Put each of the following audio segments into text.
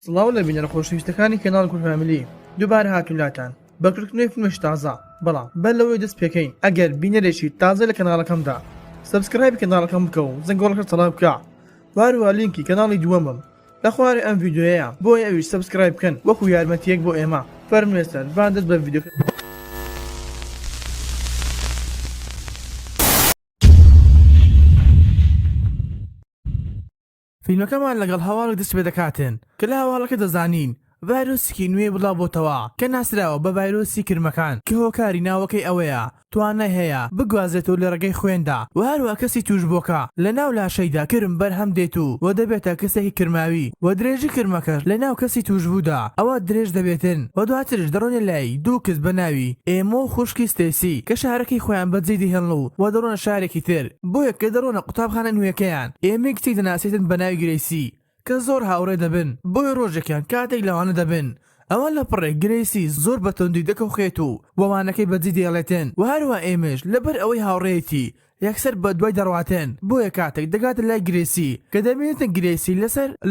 سڵاو لە بینەرە خۆشەویستەکانی کەناڵ کورد فامیلی دووبارە هاتوولاتان بەکردنەوەی فیلمێکی تازە بەڵام بەر لەوەی دەست پێکەین ئەگەر بینەرێکی تازە لە کەناڵەکەمدا سبسکرایب کەناڵەکەم بکە و زەنگۆڵەکە تەڵاب بکە واروها لینکی کەناڵی دووەمم لە خوارێ ئەم ڤیدیۆیە بۆیە ئەویش سبسکرایب بکەن وەکو یارمەتیەک بۆ ئێمە فەرمێستەر با دەست بە ڤیدیۆ فیلمەکەمان لەگەڵ هەواڵێک دەست پێ دەکاتن کە لە هەواڵەکە دەزانین ڤایرۆسێکی نوێ بڵاوبۆتەوە کە ناسراوە بە ڤایرۆسی کرمەکان کە هۆکاری ناوەکەی ئەوەیە توانای هەیە بگوازێتەوە لە ڕێگەی خوێندا و هەروە کەسی توش بۆکە لە ناو لاشەیدا کرم بەرهەم دێت و دەبێتە کەسێکی کرماوی و درێژی کرمەکەش لە ناو کەسی توش بوودا ئەوە درێژ دەبێتن و دواترش دەڕۆنە لای دوو کەس بە ناوی ئێمە و خوشکی ستێسی کە شارەکەی خۆیان بەجێ دەهێڵن و دەڕۆنە شارێکی تر بۆیە کە دەڕۆنە قوتابخانە نوێیەکەیان ئێمە کچێک دەناسێتن بە ناوی گرێسی کە زۆر هاوڕێ دەبن بۆی ڕۆژێکیان کاتێک لەوانە دەبن ئەوە لە پڕێک گرێسی زۆر بەتەندی دەکەوخێت و وەوانەکەی بەجێ دێڵێتن و هەروە ئێمەش لەبەر ئەوەی هاوڕێیەتی یەکسەر بە دوای دەڕواتێن بۆیە کاتێک دەگاتە لای گرێسی کە دەبێتن گرێسی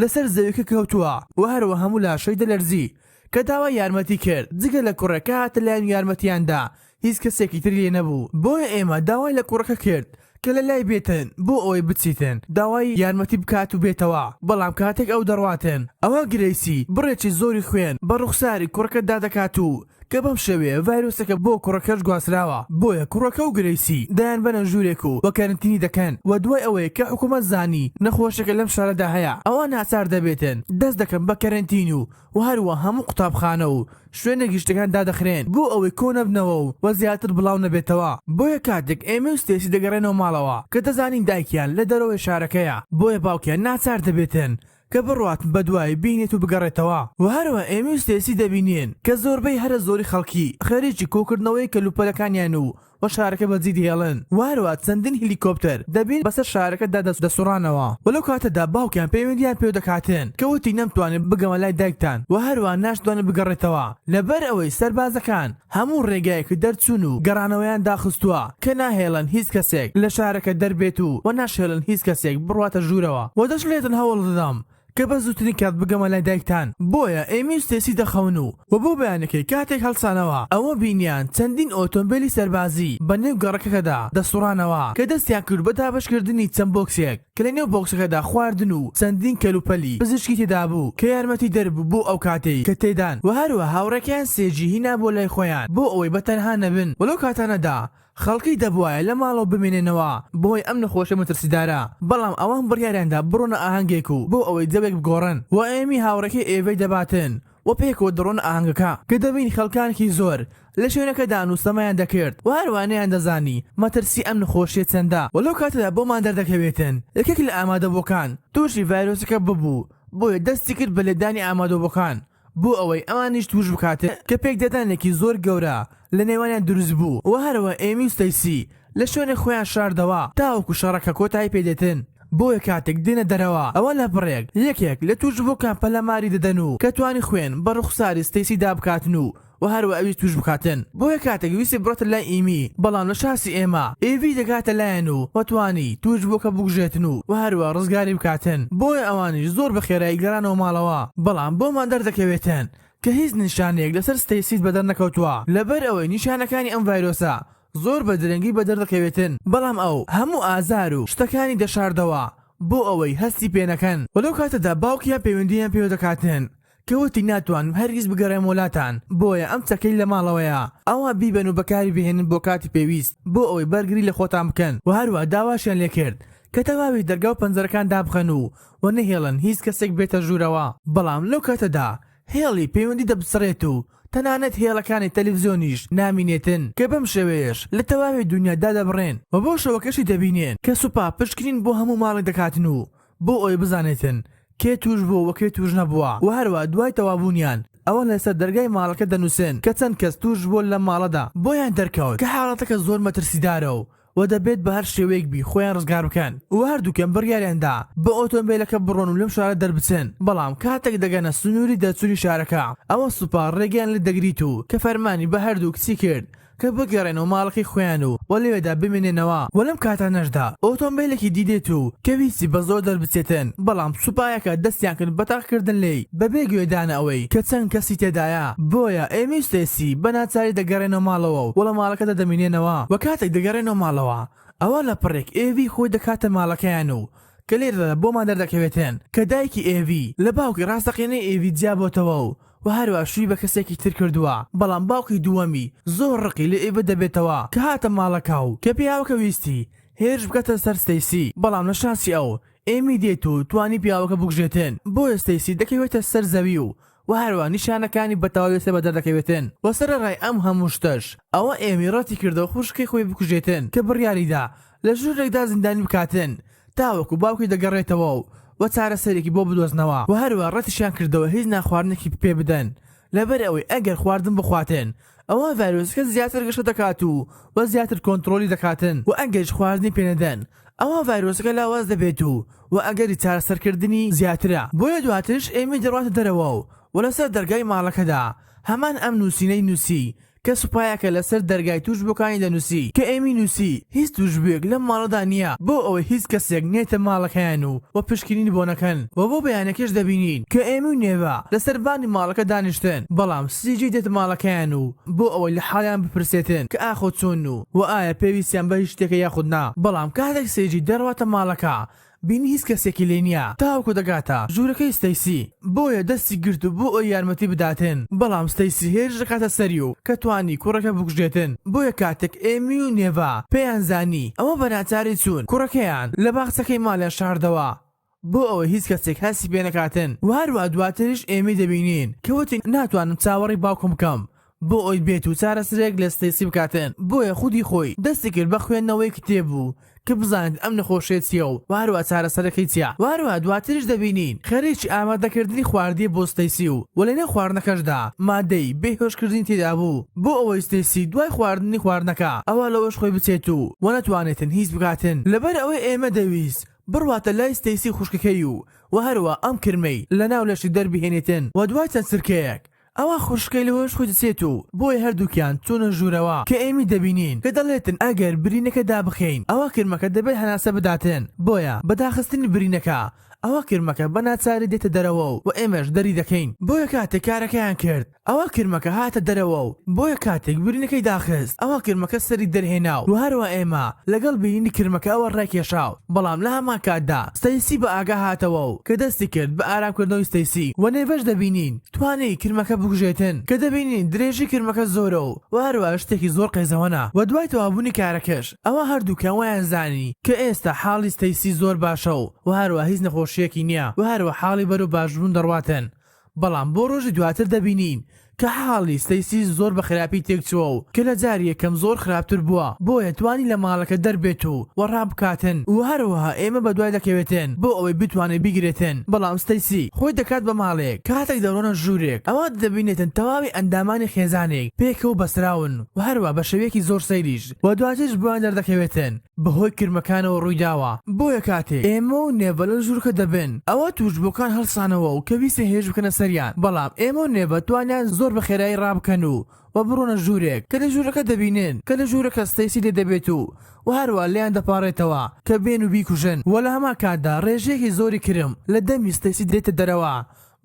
لەسەر زەویەکە کەوتووە و هەروە هەموو لاشەی دەلەرزی کە داوای یارمەتی کرد جگە لە کوڕەکە هاتە لایەن یارمەتیاندا هیچ کەسێکی تر لێ نەبوو بۆیە ئێمە داوای لە کوڕەکە کرد کە لە لای بێتن بۆ ئەوەی بچیتن داوای یارمەتی بکات و بێتەوە بەڵام کاتێک ئەو دەڕواتن ئەوە گرێسی بڕێکی زۆری خوێن بە ڕوخساری کوڕەکە دادەکات و کە بەم شەوێ ڤایرۆسەکە بۆ کوڕەکەش گواسراوە بۆیە کوڕەکە و گرێسی دەیان بەنە ژوورێک و کەرنتینی دەکەن و دوای ئەوەیە کە حکوومەت زانی نەخۆشەکە لەم شارەدا هەیە ئەوە ناچار دەبێتن دەست دەکەن بە کەرنتین و هەروە هەموو قوتابخانە و شوێنە گشتەکان دادەخرێن بۆ ئەوەی کۆنە بنەوە و زیاتر بڵاو نەبێتەوە بۆیە کاتێک ئێمە و ستێسی دەگەڕێنەوە ماڵەوە کە دەزانین دایکیان لە دەرەوەی شارەکەیە بۆیە باوکیان ناچار دەبێتن کە بڕوات بە دوای بینێت و بگەڕێتەوە و هەروە ئێمە و ستێسی دەبینێن کە زۆربەی هەرە زۆری خەڵکی خەریکی کۆکردنەوەی کەلوپەلەکانیان و شارەکە بەجێ دێڵن واروە چەندین هلیکۆپتەر دەبین بەسەر شارەکەدا دەسوڕانەوە وەلەو کاتەدا باوکیان پەیوەندیان پێ دەکاتن کە وتی نەمتوانێت بگەمە لای دایکتان و هەروە ناشتوانێت بگەڕێتەوە لەبەر ئەوەی سەربازەکان هەموو ڕێگایەکی دەرچوون و گەڕانەوەیان داخستووە کە ناهێڵن هیچ کەسێک لە شارەکە دەربێت و ناشێڵن هیچ کەسێک بڕواتە ژوورەوە و دەشڵێتن هەوڵ دەدەم کە بە زووترین کات بگەمە لای دایکتان بۆیە ئێمە ستێسی دەخەون و بۆ بەیانەکەی کاتێک هەڵسانەوە ئەوە بینیان چەندین ئۆتۆمبیلی سەربازی بە نێو گەڕەکەکەدا دەسوڕانەوە کە دەستیان کرد بە دابەشکردنی چەند بۆکسێک کە لە نێو بۆکسەکەدا خواردن و چەندین کەلوپەلی پزیشکی تێدا بوو کە یارمەتی دەربوو بۆ ئەو کاتەی کە تێدان و هەروە هاوڕێکیان سێجی هینا بۆ لای خۆیان بۆ ئەوەی بەتەنها نەبن وەلەو کاتانەدا خەڵکی دەبوایە لە ماڵەوە بمێنێنەوە بۆی ئەم نەخۆشە مەترسیدارە بەڵام ئەوان بڕیاریاندا بڕۆنە ئاهەنگێک و بۆ ئەوەی جەوێک بگۆڕن و ئێمی هاوڕێکی ئێڤەی دەباتن و پێکەوە دڕۆنە ئاهەنگەکە کە دەبین خەڵکانێکی زۆر لە شوێنەکەدا نووسەمایان دەکرد و هەروانەیان دەزانی مەترسی ئەم نەخۆشیە چەندە وەلەو کاتەدا بۆمان دەردەکەوێتن یەکێک لە ئامادەبووەکان تووشی ڤایرۆسەکە ببوو بۆیە دەستی کرد بە لێدانی ئامادەبووەکان بۆ ئەوەی ئەوانیش توش بکاتن کە پێک دەدانێکی زۆر گەورە لە نێوانیان دروست بوو و هەروە ئێمی و ستەیسی لە شوێنی خۆیان شاردەوە تاوەکو شەڕەکە کۆتایی پێدێتن بۆیە کاتێک دێنە دەرەوە ئەوە لە بڕێک یەکێک لە توش بۆکان پەلەماری دەدەن و کە توانی خوێن بە ڕوخساری ستەیسی دابکاتن و هەروە ئەوی توش بکاتن بۆیە کاتێک ویستی بڕۆتە لای ئیمی بەڵام لە شاسی ئێمە ئێڤی دەگاتە لایەن و وەتوانی توش بۆکە بگژێتن و هەروە ڕزگاری بکاتن بۆیە ئەوانیش زۆر بەخێرایی گەڕانەوە ماڵەوە بەڵام بۆمان دەردەکەوێتن کە هیچ نیشانەیەک لەسەر ستەیسیت بەدەر نەکەوتووە لەبەر ئەوەی نیشانەکانی ئەم ڤایرۆسە زۆر بە درەنگی بەدەردەکەوێتن بەڵام ئەو هەموو ئازار و شتەکانی دەشاردەوە بۆ ئەوەی هەستی پێنەکەن وەلەو کاتەدا باوکیان پەیوەندیان پێوە دەکاتن کەوتی ناتوان هەرگیز بگەڕێم وڵاتان بۆیە ئەم چەکەی لە ماڵەوەیە ئەوە بیبەن و بەکاری بهێنن بۆ کاتی پێویست بۆ ئەوەی بەرگری لە خۆتان بکەن و هەروە داواشیان لێ کرد کە تەواوی دەرگا و پەنجەرەکان دابخەن و نەهێڵن هیچ کەسێک بێتە ژوورەوە بەڵام لەو کاتەدا هێڵی پەیوەندی دەبسڕێت و تەنانەت هێڵەکانی تەلەڤیزۆنیش نامینێتن کە بەم شێوەیەش لە تەواوی دنیادا دەبڕێن و بۆ شەوەکەشی دەبینێن کە سوپا پشکنین بۆ هەموو ماڵی دەکاتن و بۆ ئەوەی بزانێتن کێ توش بوو و کێ توش نەبووە و هەروە دوای تەوابوونیان ئەوە لەسەر دەرگای ماڵەکە دەنووسن کە چەند کەس توش بوو لە ماڵەدا بۆیان دەرکەوت کە حاڵەتەکە زۆر مەترسیدارە و دەبێت بە هەر شێوەیەک بی خۆیان ڕزگار بکەن و هەردووکەم بڕیاریاندا بە ئۆتۆمبیلەکە بڕۆن و لەم شارە دەربچن بەڵام کاتێک دەگەنە سنووری دەرچوونی شارەکە ئەوە سوپا ڕێگەیان لێ دەگریت و کە فەرمانی بە هەردوو کچی کرد کە بگەڕێنەوە ماڵەکەی خۆیان و لەوێدا بمێنێنەوە وەلەم کاتانەشدا ئۆتۆمبیلێکی دیدێت و کە ویستی بە زۆر دەربچێتن بەڵام سوپایەکە دەستیان کرد بەتاقکردن لێی بەبێ گوێدانە ئەوەی کە چەند کەسی تێدایە بۆیە ئێمی و ستێسی بە ناچاری دەگەڕێنەوە ماڵەوە و لە ماڵەکەدا دەمێنێنەوە و کاتێک دەگەڕێنەوە ماڵەوە ئەوە لە پڕێک ئێوی خۆی دەکاتە ماڵەکەیان و کە لێرەدا بۆمان دەردەکەوێتن کە دایکی ئێوی لە باوکی ڕاستەقینەی ئێوی جیابۆتەوە و هەروە شووی بە کەسێکی تر کردووە بەڵام باوکی دووەمی زۆر ڕقی لە ئێوە دەبێتەوە کە هاتە ماڵەکە و کە پیاوەکە ویستی هێرش بکەتە سەر ستەیسی بەڵام لە شانسی ئەو ئێمی دێت و توانی پیاوەکە بگژێتن بۆیە ستەیسی دەکەوێتە سەر زەوی و هەروە نیشانەکانی بەتەواوی لەسەر بە دەردەکەوێتن و سەرەڕای ئەم هەموو شتەش ئەوە ئێمی ڕەتی کردەوە خوشکەی خۆی بکوژێتن کە بڕیاریدا لە ژوورێکدا زیندانی بکاتن تاوەکو باوکی دەگەڕێتەوە و چارەسەرێکی بۆ بدۆزنەوە و هەروە ڕەتیشیان کردەوە هیچ ناخواردنێکی پێ بدەن لەبەر ئەوەی ئەگەر خواردن بخواتن ئەوە ڤایرۆسەکە زیاتر گەشە دەکات و زیاتر کۆنتترۆلی دەکاتن و ئەگەرش خواردنی پێنەدەن ئەوە ڤایرۆسەکە لاواز دەبێت و ئەگەری چارەسەرکردنی زیاترە بۆیە دواترش ئێمە دەڕاتە دەرەوە و لەسەر دەرگای ماڵەکەدا هەمان ئەم نووسینەی نووسی کە سوپایەکە لەسەر دەرگای توشبەکانی دەنووسی کە ئێمی نووسی هیچ توشبێک لەم ماڵەدا نییە بۆ ئەوەی هیچ کەسێک نێتە ماڵەکەیان و پشکنینی بۆ نەکەن و بۆ بەیانەکەش دەبینین کە ئێمی و نێوە لەسەربانی ماڵەکە دانیشتن بەڵام سیجی دێت ماڵەکەیان و بۆ ئەوەی لە حالیان بپرسێتن کە ئاخۆ چۆن و ئایا پێویستیان بە هیچ شتێکە یاخود نا بەڵام کاتێک سێجی دەڕواتە ماڵەکە بینی هیچ کەسێکی لێ نییە تاوەکو دەگاتە ژوورەکەی ستەیسی بۆیە دەستی گرت و بۆ ئەوی یارمەتی بداتن بەڵام ستەیسی هێرش دەکاتە سەری و کە توانی کوڕەکە بکوژێتن بۆیە کاتێک ئێمی و نێڤا پێیان زانی ئەوە بە ناچاری چوون کوڕەکەیان لە باخچەکەی ماڵیان شاردەوە بۆ ئەوە هیچ کەسێک هەستی پێ نەکاتن و هەروە دواتریش ئێمی دەبینین کەوتی ناتوانم چاوەڕی باوکم بکەم بۆ ئەوی بێت و چارەسەرێک لە ستەیسی بکاتن بۆیە خودی خۆی دەستی کرد بە خوێندنەوەی کتێب بوو کە بزانێت ئەم نەخۆشیە چییە و هەروە چارەسەرەکەی چییە هەروە دواتریش دەبینین خەریکی ئامادەکردنی خواردیە بۆ ستەیسی و لەنێو خواردنەکەشدا مادەی بێهۆشکردنی تێدا بوو بۆ ئەوەی ستەیسی دوای خواردنی خواردنەکە ئەوە لەوەش خۆی بچێت و نەتوانێتن هیچ بکاتن لەبەر ئەوەی ئێمە دەویست بڕواتە لای ستەیسی خوشکەکەی و هەروە ئەم کرمەی لە ناو لەشی دەربهێنێتن و دوای چەند سرکەیەک ئەوە خوشکەی لەوەش خۆی دەچێت و بۆی هەردووکیان چۆنە ژوورەوە کە ئێمی دەبینین کە دەڵێتن ئەگەر برینەکە دابخەین ئەوە کرمەکە دەبێت هەناسە بداتن بۆیە بەداخستنی برینەکە ئەوە کرمەکە بە ناچاری دێتە دەرەوە و ئێمەش دەری دەکەین بۆیە کاتێک کارەکەیان کرد ئەوە کرمەکە هاتە دەرەوە و بۆیە کاتێک برینەکەی داخست ئەوە کرمەکە سەری دەرهێنا و هەروە ئێمە لەگەڵ بینی کرمەکە ئەوە ڕێکێشاو بەڵام لە هەمان کاتدا ستەیسی بە ئاگا هاتەوە و کە دەستی کرد بە ئارامکردنەوەی ستەیسی و نێڤەش دەبینین توانەی کرمەکە بکوژێتن کە دەبینین درێژی کرمەکە زۆرە و هەروە شتێکی زۆر قەیزەوەنە و دوای تەوابوونی کارەکەش ئەوە هەردووکیان وایان زانی کە ئێستا حاڵی ستەیسی زۆر باشە و هەروە هیچ نەخۆشیەکی نییە و هەروە حاڵی بەرەو باشبوون دەڕواتن بەڵام بۆ ڕۆژی دواتر دەبینین کە حاڵی ستەیسی زۆر بە خراپی تێکچووە و کە لە جاری یەکەم زۆر خراپتر بووە بۆیە توانی لە ماڵەکە دەربێت و ڕابکاتن و هەروەها ئێمە بە دوای دەکەوێتن بۆ ئەوەی بتوانێت بیگرێتن بەڵام ستەیسی خۆی دەکات بە ماڵێک کاتێک دەڕۆنە ژوورێک ئەوە دەبینێتن تەواوی ئەندامانی خێزانێک پێکەوە بەسراون و هەروە بە شەوەیەکی زۆر سەیریش و دواترش بۆیان دەردەکەوێتن بەهۆی کرمەکانەوە ڕوویداوە بۆیە کاتێک ئێمە و نێڤە لە ژوورکە دەبن ئەوە توشبۆکان هەڵسانەوە و کە ویستە هێژ بکەنە سەریان بەڵام ئێمە و نێڤە توانیان زۆر بە خێرایی ڕابکەن و بڕۆنە ژوورێک کە لە ژوورەکە دەبینن کە لە ژوورەکە ستەیسی لێ دەبێت و هەروە لیان دەپارێتەوە کە بێن و بیکوژن و لە هەمان کاتدا ڕێژەیەکی زۆری کرم لە دەمی ستەیسی دێتە دەرەوە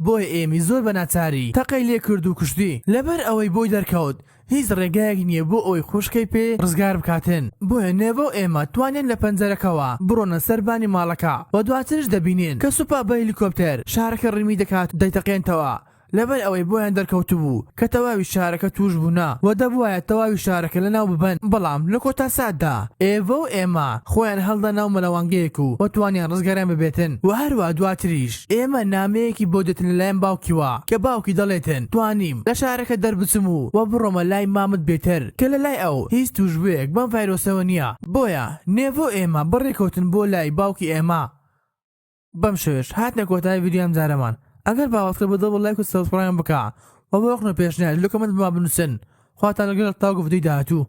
بۆی ئێمی زۆر بە ناچاری تەقەی لێ کرد و کوشتی لەبەر ئەوەی بۆی دەرکەوت هیچ ڕێگایەک نییە بۆ ئەوی خوشکەی پێ ڕزگار بکاتن بۆیە نێڤە ئێمە توانێن لە پەنجەرەکەوە بڕۆنە سەربانی ماڵەکە و دواترش دەبینین کە سوپا بە هێلیکۆپتەر شارەکە ڕمی دەکات دەیتەقێنتەوە لەبەر ئەوەی بۆیان دەرکەوتو بوو کە تەواوی شارەکە توش بوونا و دەبوایە تەواوی شارەکە لەناو ببەن بەڵام لە کۆتا ساددا ئێڤە و ئێمە خۆیان هەڵدا ناو مەلەوانگەیەک و توانیان ڕزگاریان ببێتن و هەروە دواتریش ئێمە نامەیەکی بۆ دێتن لەلایەن باوکیوە کە باوکی دەڵێتن توانیم لە شارەکە دەربچم و بڕۆمە لای مامت بێتر کە لە لای ئەو هیچ توشبوویەک بەم ڤایرۆسەوە نییە بۆیە نێڤە ئێمە بڕێکەوتن بۆ لای باوکی ئێمە بەم شێوەیەش هاتنە کۆتایی ڤیدیۆم جارەمان ئەگەر باوەڕتر بە دڵ لایک و سەبسکرایب بکە و بۆ وەخنە پێشنیار لە کۆمنت بما بنووسن خواتان لەگەڵ تاوگو ڤیدیۆی داهاتوو